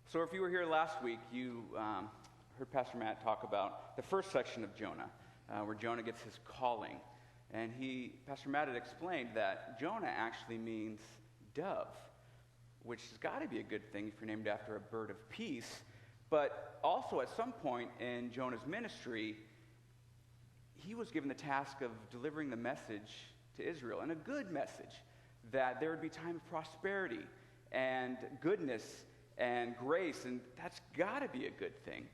So if you were here last week, you heard Pastor Matt talk about the first section of Jonah, where Jonah gets his calling. And Pastor Matt had explained that Jonah actually means dove, which has got to be a good thing if you're named after a bird of peace. But also at some point in Jonah's ministry, he was given the task of delivering the message to Israel, and a good message, that there would be time of prosperity and goodness and grace, and that's got to be a good thing.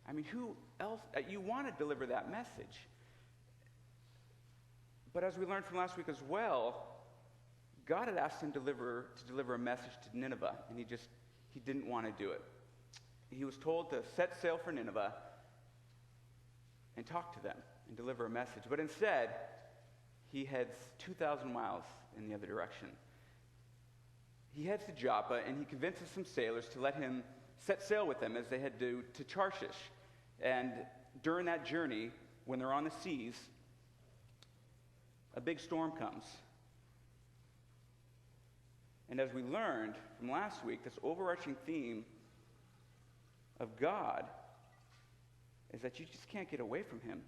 I mean, who else? You want to deliver that message. But as we learned from last week as well, God had asked him to deliver a message to Nineveh, and he didn't want to do it. He was told to set sail for Nineveh and talk to them and deliver a message. But instead, he heads 2,000 miles in the other direction. He heads to Joppa, and he convinces some sailors to let him set sail with them as they head to Tarshish. And during that journey, when they're on the seas, a big storm comes. And as we learned from last week, this overarching theme of God is that you just can't get away from him.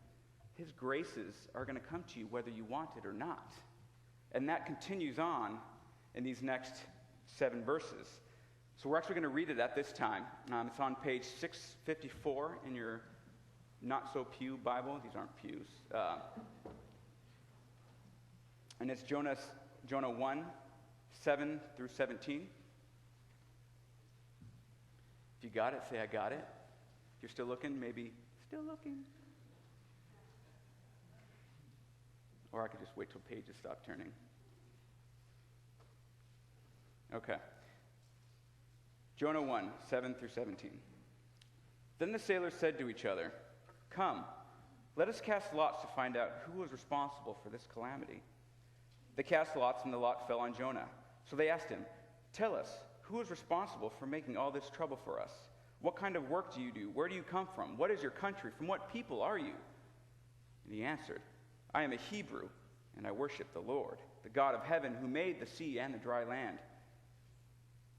His graces are going to come to you whether you want it or not. And that continues on in these next 7 verses. So we're actually going to read it at this time. It's on page 654 in your not-so-pew Bible. These aren't pews. And it's Jonah 1, 7 through 17. If you got it, say, I got it. If you're still looking, maybe, still looking. Or I could just wait till pages stop turning. Okay. Jonah 1, 7 through 17. Then the sailors said to each other, "Come, let us cast lots to find out who was responsible for this calamity." They cast lots, and the lot fell on Jonah. So they asked him, "Tell us, who is responsible for making all this trouble for us? What kind of work do you do? Where do you come from? What is your country? From what people are you?" And he answered, "I am a Hebrew, and I worship the Lord, the God of heaven, who made the sea and the dry land."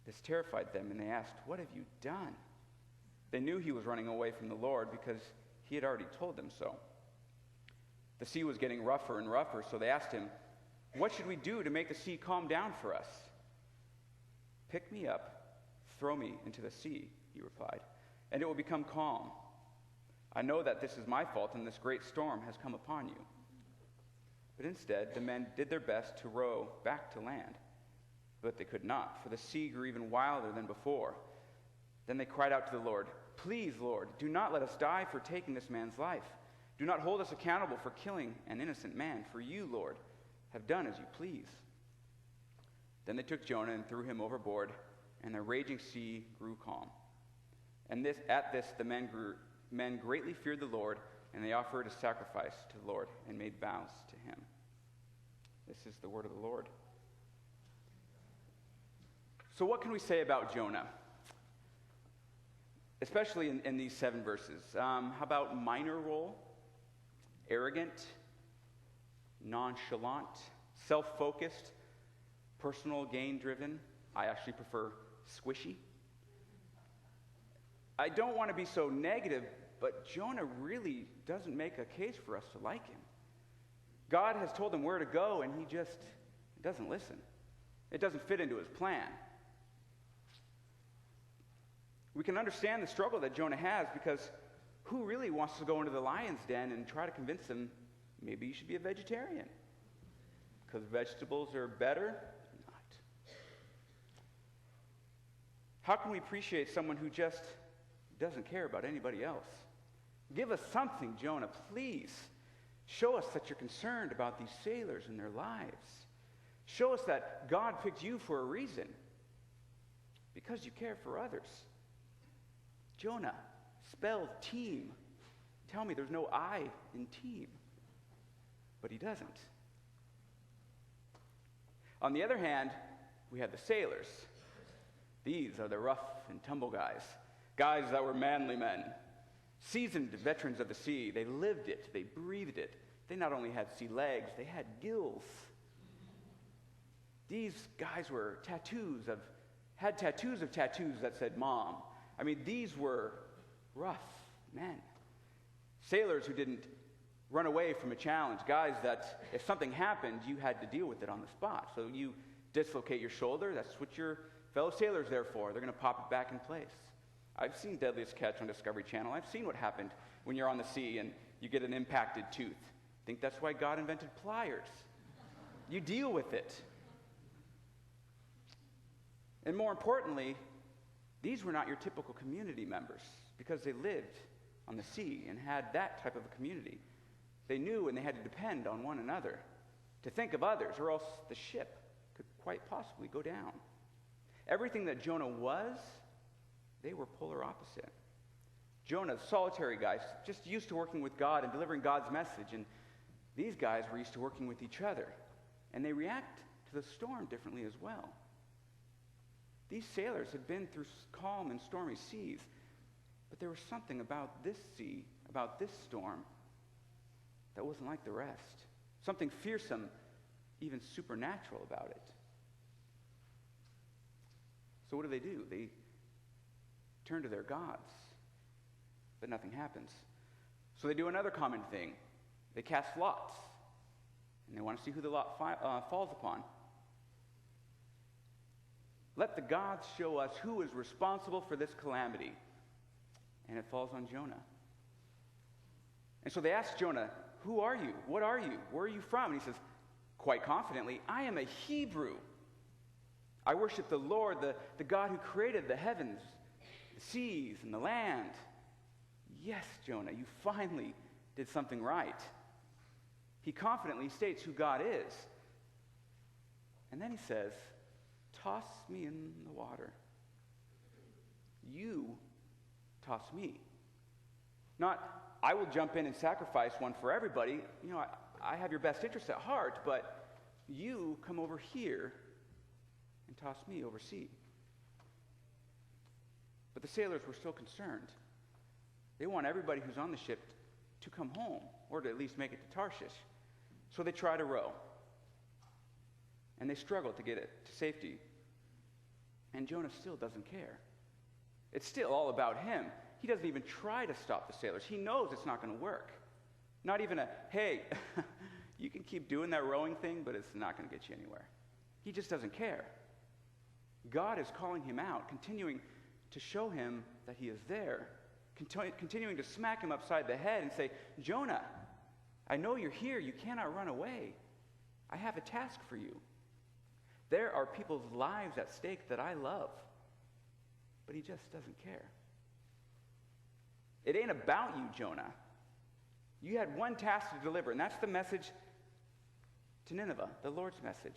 This terrified them, and they asked, "What have you done?" They knew he was running away from the Lord because he had already told them so. The sea was getting rougher and rougher, so they asked him, "What should we do to make the sea calm down for us?" "Pick me up, throw me into the sea," he replied, "and it will become calm. I know that this is my fault, and this great storm has come upon you." But instead, the men did their best to row back to land. But they could not, for the sea grew even wilder than before. Then they cried out to the Lord, "Please, Lord, do not let us die for taking this man's life. Do not hold us accountable for killing an innocent man, for you, Lord, have done as you please." Then they took Jonah and threw him overboard, and the raging sea grew calm. And at this the men greatly feared the Lord, and they offered a sacrifice to the Lord and made vows to him. This is the word of the Lord. So what can we say about Jonah? Especially in these 7 verses. How about minor role? Arrogant, nonchalant, self-focused, personal gain-driven. I actually prefer squishy. I don't want to be so negative, but Jonah really doesn't make a case for us to like him. God has told him where to go, and he just doesn't listen. It doesn't fit into his plan. We can understand the struggle that Jonah has, because who really wants to go into the lion's den and try to convince him maybe you should be a vegetarian? Because vegetables are better? Not. How can we appreciate someone who just doesn't care about anybody else? Give us something, Jonah, please. Show us that you're concerned about these sailors and their lives. Show us that God picked you for a reason, because you care for others. Jonah, spelled team. Tell me there's no I in team. But he doesn't. On the other hand, we have the sailors. These are the rough and tumble guys. Guys that were manly men. Seasoned veterans of the sea. They lived it. They breathed it. They not only had sea legs, they had gills. These guys had tattoos of tattoos that said mom. I mean, these were rough men. Sailors who didn't run away from a challenge. Guys that if something happened, you had to deal with it on the spot. So you dislocate your shoulder. That's what your fellow sailors are there for. They're going to pop it back in place. I've seen Deadliest Catch on Discovery Channel. I've seen what happened when you're on the sea and you get an impacted tooth. I think that's why God invented pliers. You deal with it. And more importantly, these were not your typical community members because they lived on the sea and had that type of a community. They knew and they had to depend on one another to think of others, or else the ship could quite possibly go down. Everything that Jonah was, they were polar opposite. Jonah, solitary guys, just used to working with God and delivering God's message, and these guys were used to working with each other, and they react to the storm differently as well. These sailors had been through calm and stormy seas, but there was something about this sea, about this storm, that wasn't like the rest. Something fearsome, even supernatural about it. So what do? They turn to their gods, but nothing happens. So they do another common thing. They cast lots, and they want to see who the lot falls upon. Let the gods show us who is responsible for this calamity. And it falls on Jonah. And so they ask Jonah, who are you? What are you? Where are you from? And he says, quite confidently, I am a Hebrew. I worship the Lord, the God who created the heavens, the seas, and the land. Yes, Jonah, you finally did something right. He confidently states who God is. And then he says, toss me in the water. You toss me. Not, I will jump in and sacrifice one for everybody. You know, I have your best interest at heart, but you come over here and toss me overseas. But the sailors were still concerned. They want everybody who's on the ship to come home, or to at least make it to Tarshish. So they try to row. And they struggle to get it to safety. And Jonah still doesn't care. It's still all about him. He doesn't even try to stop the sailors. He knows it's not going to work. Not even a, hey, you can keep doing that rowing thing, but it's not going to get you anywhere. He just doesn't care. God is calling him out, continuing to show him that he is there, continuing to smack him upside the head and say, Jonah, I know you're here. You cannot run away. I have a task for you. There are people's lives at stake that I love. But he just doesn't care. It ain't about you, Jonah. You had one task to deliver, and that's the message to Nineveh, the Lord's message.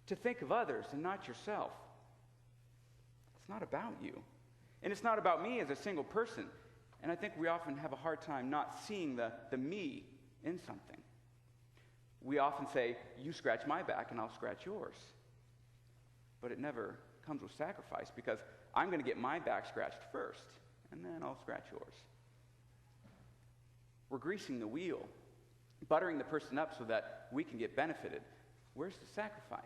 To think of others and not yourself. It's not about you. And it's not about me as a single person. And I think we often have a hard time not seeing the me in something. We often say, you scratch my back and I'll scratch yours. But it never comes with sacrifice, because I'm going to get my back scratched first, and then I'll scratch yours. We're greasing the wheel, buttering the person up so that we can get benefited. Where's the sacrifice?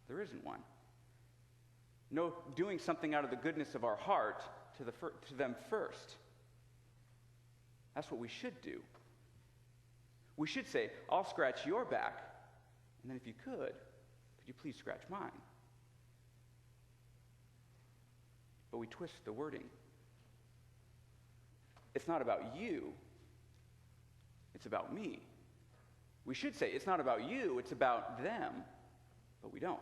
There isn't one. No, doing something out of the goodness of our heart to them first. That's what we should do. We should say, I'll scratch your back, and then if you could you please scratch mine? But we twist the wording. It's not about you. It's about me. We should say, it's not about you, it's about them. But we don't.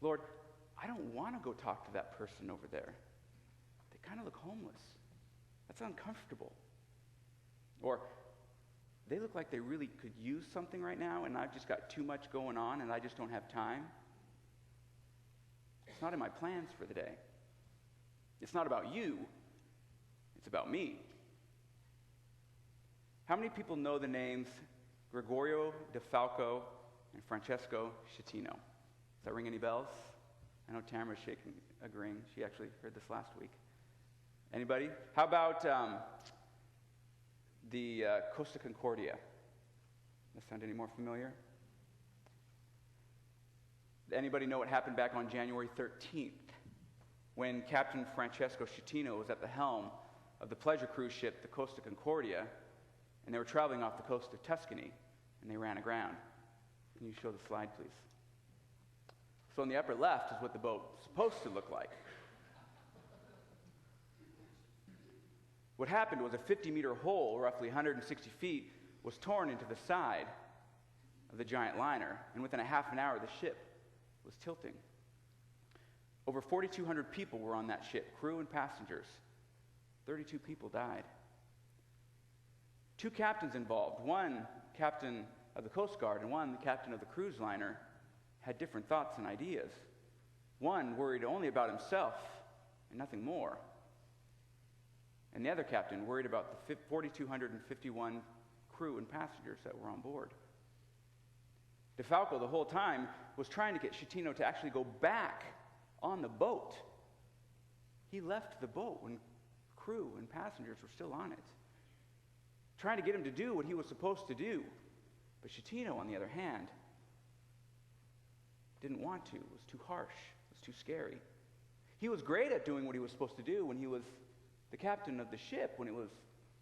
Lord, I don't want to go talk to that person over there. They kind of look homeless. That's uncomfortable. Or, they look like they really could use something right now, and I've just got too much going on, and I just don't have time. It's not in my plans for the day. It's not about you. It's about me. How many people know the names Gregorio DeFalco and Francesco Schettino? Does that ring any bells? I know Tamara's shaking, agreeing. She actually heard this last week. Anybody? How about the Costa Concordia? Does that sound any more familiar? Anybody know what happened back on January 13th? when Captain Francesco Schettino was at the helm of the pleasure cruise ship, the Costa Concordia, and they were traveling off the coast of Tuscany, and they ran aground. Can you show the slide, please? So in the upper left is what the boat was supposed to look like. What happened was a 50-meter hole, roughly 160 feet, was torn into the side of the giant liner, and within a half an hour, the ship was tilting. Over 4,200 people were on that ship, crew and passengers. 32 people died. 2 captains involved, one captain of the Coast Guard and one the captain of the cruise liner, had different thoughts and ideas. One worried only about himself and nothing more. And the other captain worried about the 4,251 crew and passengers that were on board. DeFalco, the whole time, was trying to get Schettino to actually go back on the boat. He left the boat when crew and passengers were still on it, trying to get him to do what he was supposed to do. But Schettino, on the other hand, didn't want to. It was too harsh. It was too scary. He was great at doing what he was supposed to do when he was the captain of the ship, when it was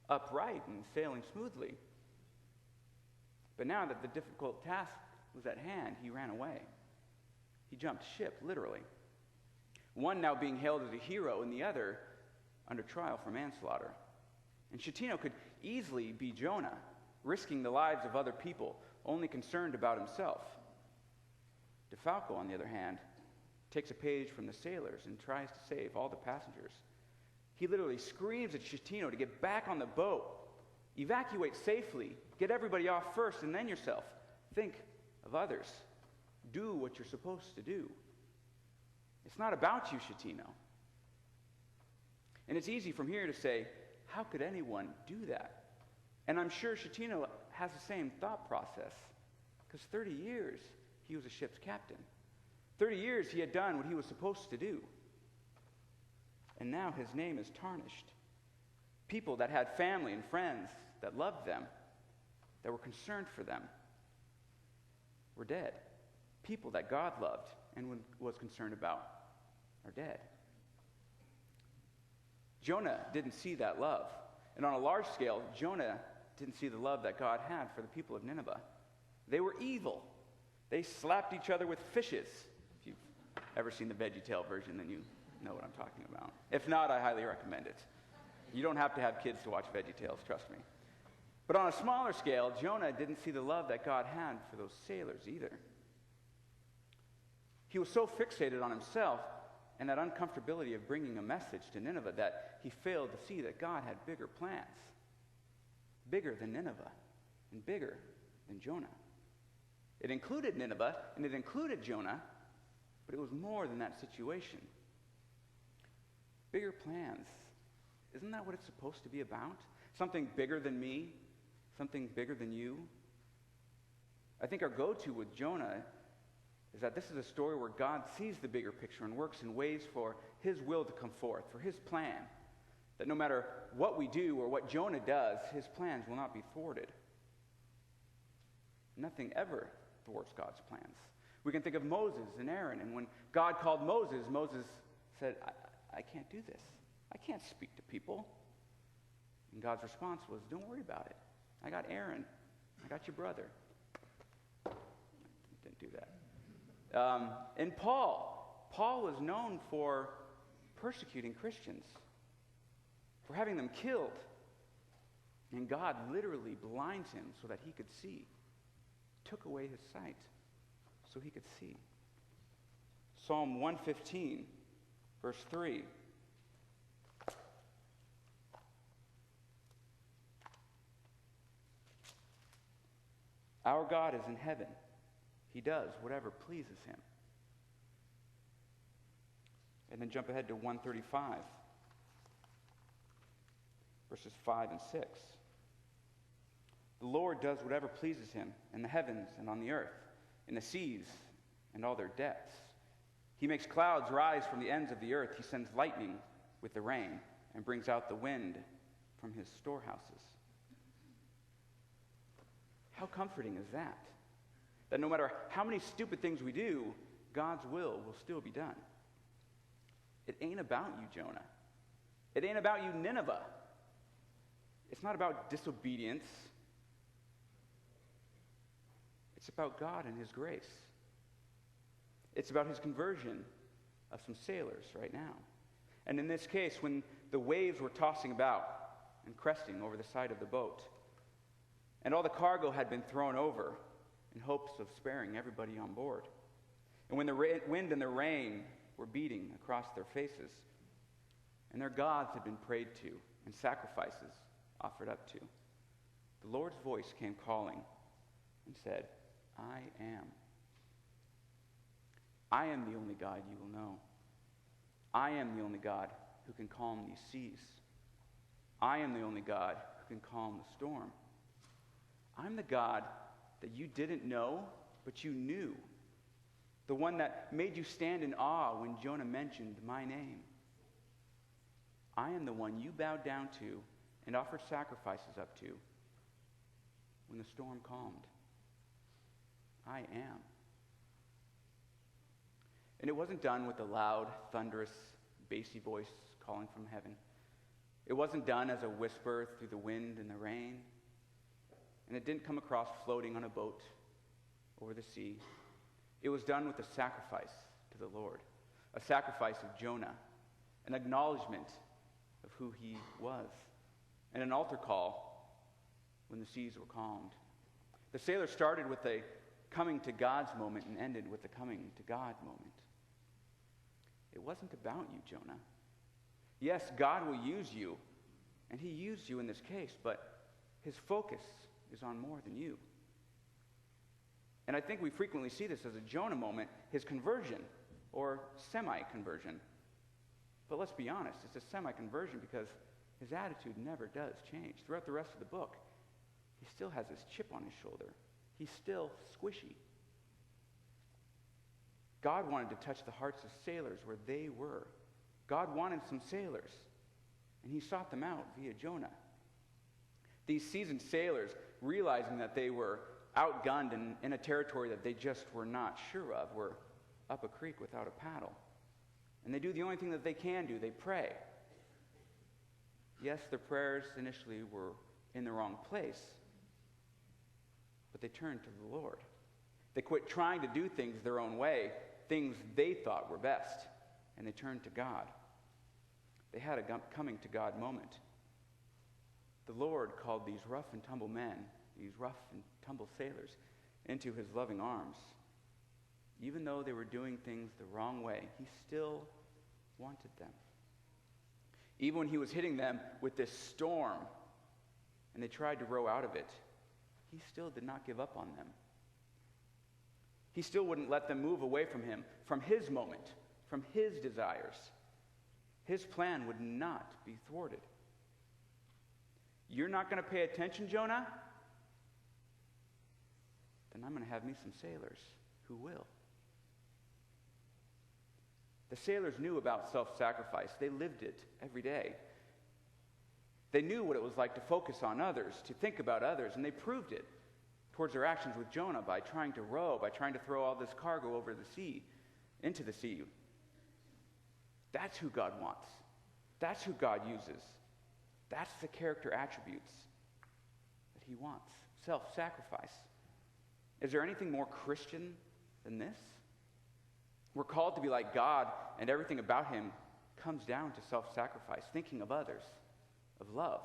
upright and sailing smoothly. But now that the difficult task was at hand, he ran away. He jumped ship, literally. One now being hailed as a hero, and the other under trial for manslaughter. And Schettino could easily be Jonah, risking the lives of other people, only concerned about himself. DeFalco, on the other hand, takes a page from the sailors and tries to save all the passengers. He literally screams at Schettino to get back on the boat, evacuate safely, get everybody off first and then yourself. Think of others. Do what you're supposed to do. It's not about you, Schettino. And it's easy from here to say, how could anyone do that? And I'm sure Schettino has the same thought process, because 30 years he was a ship's captain. 30 years he had done what he was supposed to do. And now his name is tarnished. People that had family and friends that loved them, that were concerned for them, were dead. People that God loved and was concerned about are dead. Jonah didn't see that love. And on a large scale, Jonah didn't see the love that God had for the people of Nineveh. They were evil. They slapped each other with fishes. If you've ever seen the VeggieTale version, then you know what I'm talking about. If not, I highly recommend it. You don't have to have kids to watch VeggieTales, trust me. But on a smaller scale, Jonah didn't see the love that God had for those sailors either. He was so fixated on himself and that uncomfortability of bringing a message to Nineveh that he failed to see that God had bigger plans. Bigger than Nineveh and bigger than Jonah. It included Nineveh and it included Jonah, but it was more than that situation. Bigger plans. Isn't that what it's supposed to be about? Something bigger than me? Something bigger than you? I think our go-to with Jonah is that this is a story where God sees the bigger picture and works in ways for his will to come forth, for his plan. That no matter what we do or what Jonah does, his plans will not be thwarted. Nothing ever thwarts God's plans. We can think of Moses and Aaron, and when God called Moses, Moses said, I can't do this. I can't speak to people. And God's response was, don't worry about it. I got Aaron. I got your brother. Didn't do that. And Paul was known for persecuting Christians, for having them killed. And God literally blinds him so that he could see. Took away his sight so he could see. Psalm 115, verse 3. Our God is in heaven. He does whatever pleases him. And then jump ahead to 135, verses 5 and 6. The Lord does whatever pleases him in the heavens and on the earth, in the seas and all their depths. He makes clouds rise from the ends of the earth. He sends lightning with the rain and brings out the wind from his storehouses. How comforting is that? That no matter how many stupid things we do, God's will still be done. It ain't about you, Jonah. It ain't about you, Nineveh. It's not about disobedience. It's about God and his grace. It's about his conversion of some sailors right now. And in this case, when the waves were tossing about and cresting over the side of the boat, and all the cargo had been thrown over in hopes of sparing everybody on board, and when the wind and the rain were beating across their faces, and their gods had been prayed to and sacrifices offered up to, the Lord's voice came calling and said, I am. I am the only God you will know. I am the only God who can calm these seas. I am the only God who can calm the storm. I'm the God that you didn't know, but you knew. The one that made you stand in awe when Jonah mentioned my name. I am the one you bowed down to and offered sacrifices up to when the storm calmed. I am. And it wasn't done with a loud, thunderous, bassy voice calling from heaven. It wasn't done as a whisper through the wind and the rain. And it didn't come across floating on a boat over the sea. It was done with a sacrifice to the Lord, a sacrifice of Jonah, an acknowledgement of who he was, and an altar call when the seas were calmed. The sailors started with a coming to God's moment and ended with a coming to God moment. It wasn't about you, Jonah. Yes, God will use you, and he used you in this case, but his focus is on more than you. And I think we frequently see this as a Jonah moment, his conversion, or semi-conversion. But let's be honest, it's a semi-conversion because his attitude never does change. Throughout the rest of the book, he still has this chip on his shoulder. He's still squishy. God wanted to touch the hearts of sailors where they were. God wanted some sailors, and he sought them out via Jonah. These seasoned sailors, realizing that they were outgunned in a territory that they just were not sure of, were up a creek without a paddle. And they do the only thing that they can do, they pray. Yes, their prayers initially were in the wrong place, but they turned to the Lord. They quit trying to do things their own way, things they thought were best, and they turned to God. They had a coming to God moment. The Lord called these rough and tumble men, these rough and tumble sailors, into his loving arms. Even though they were doing things the wrong way, he still wanted them. Even when he was hitting them with this storm, and they tried to row out of it, he still did not give up on them. He still wouldn't let them move away from him, from his moment, from his desires. His plan would not be thwarted. You're not going to pay attention, Jonah? Then I'm going to have me some sailors who will. The sailors knew about self-sacrifice. They lived it every day. They knew what it was like to focus on others, to think about others, and they proved it towards their actions with Jonah by trying to row, by trying to throw all this cargo over the sea, into the sea. That's who God wants. That's who God uses. That's the character attributes that he wants. Self-sacrifice. Is there anything more Christian than this? We're called to be like God, and everything about him comes down to self-sacrifice, thinking of others, of love,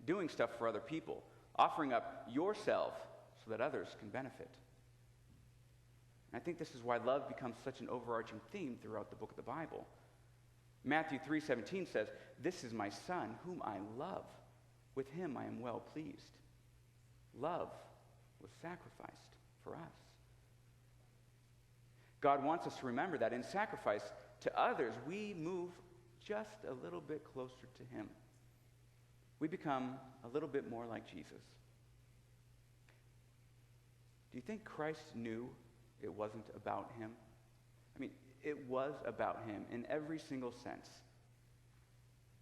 doing stuff for other people, offering up yourself so that others can benefit. And I think this is why love becomes such an overarching theme throughout the book of the Bible. Matthew 3:17 says, "This is my son, whom I love. With him I am well pleased." Love was sacrificed for us. God wants us to remember that in sacrifice to others, we move just a little bit closer to him. We become a little bit more like Jesus. Do you think Christ knew it wasn't about him? I mean, it was about him in every single sense.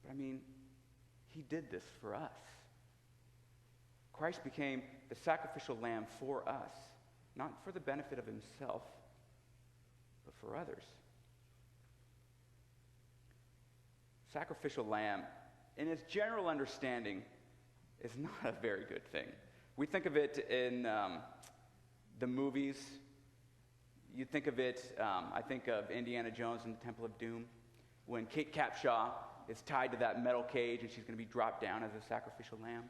But I mean, he did this for us. Christ became the sacrificial lamb for us, not for the benefit of himself, but for others. sacrificial lamb, in its general understanding, is not a very good thing. We think of it in the movies. You think of it, I think of Indiana Jones and the Temple of Doom, when Kate Capshaw is tied to that metal cage and she's going to be dropped down as a sacrificial lamb.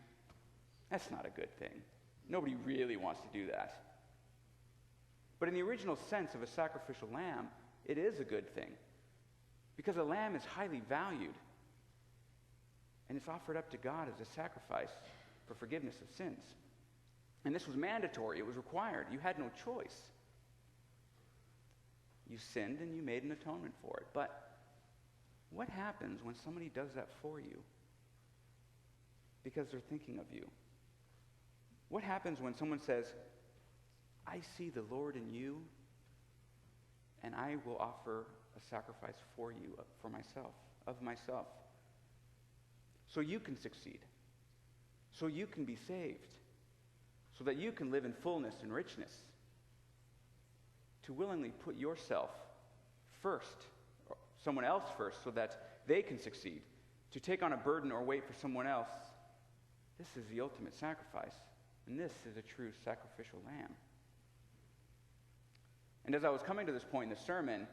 That's not a good thing. Nobody really wants to do that. But in the original sense of a sacrificial lamb, it is a good thing, because a lamb is highly valued, and it's offered up to God as a sacrifice for forgiveness of sins. And this was mandatory. It was required. You had no choice. You sinned and you made an atonement for it. But what happens when somebody does that for you because they're thinking of you? What happens when someone says, I see the Lord in you, and I will offer a sacrifice for you, for myself, of myself, so you can succeed, so you can be saved, so that you can live in fullness and richness? To willingly put yourself first, or someone else first, so that they can succeed, to take on a burden or weight for someone else, this is the ultimate sacrifice, and this is a true sacrificial lamb. And as I was coming to this point in the sermon,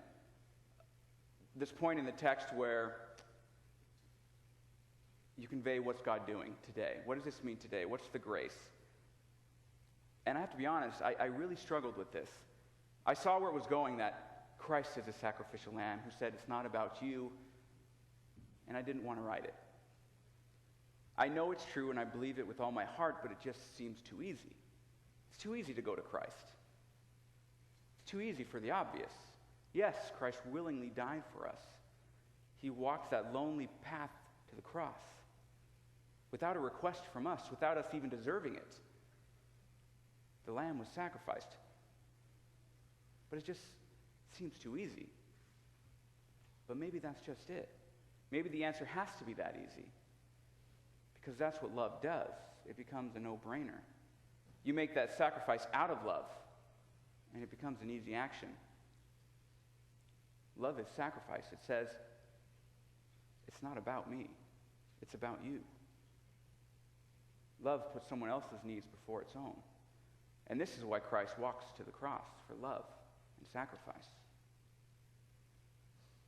this point in the text where you convey what's God doing today, what does this mean today, what's the grace? And I have to be honest, I really struggled with this. I saw where it was going, that Christ is a sacrificial lamb who said it's not about you, and I didn't want to write it. I know it's true and I believe it with all my heart, but it just seems too easy. It's too easy to go to Christ. It's too easy for the obvious. Yes, Christ willingly died for us. He walked that lonely path to the cross without a request from us, without us even deserving it. The lamb was sacrificed. But it just seems too easy. But maybe that's just it. Maybe the answer has to be that easy, because that's what love does. It becomes a no-brainer. You make that sacrifice out of love, and it becomes an easy action. Love is sacrifice. It says, it's not about me, it's about you. Love puts someone else's needs before its own. And this is why Christ walks to the cross, for love and sacrifice.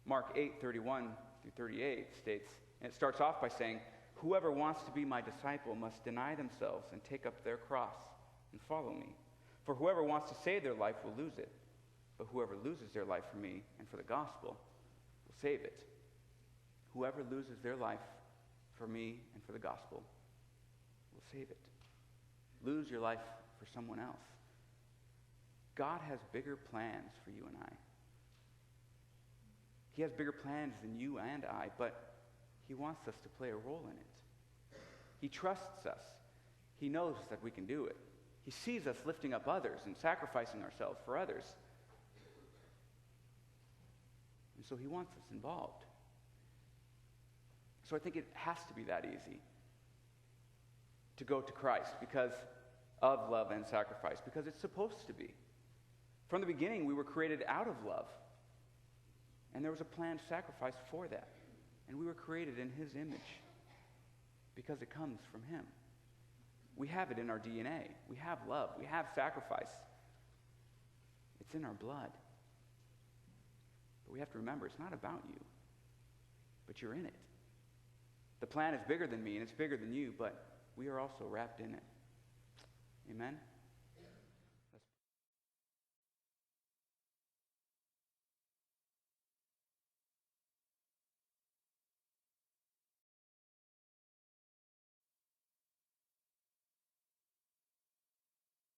Mark 8:31 through 38 states, and it starts off by saying, whoever wants to be my disciple must deny themselves and take up their cross and follow me. For whoever wants to save their life will lose it, but whoever loses their life for me and for the gospel will save it. Whoever loses their life for me and for the gospel will save it. Lose your life for someone else. God has bigger plans for you and I. He has bigger plans than you and I, but he wants us to play a role in it. He trusts us. He knows that we can do it. He sees us lifting up others and sacrificing ourselves for others. And so he wants us involved. So I think it has to be that easy to go to Christ because of love and sacrifice, because it's supposed to be. From the beginning, we were created out of love. And there was a planned sacrifice for that. And we were created in his image because it comes from him. We have it in our DNA. We have love. We have sacrifice. It's in our blood. But we have to remember, it's not about you, but you're in it. The plan is bigger than me, and it's bigger than you, but we are also wrapped in it. Amen?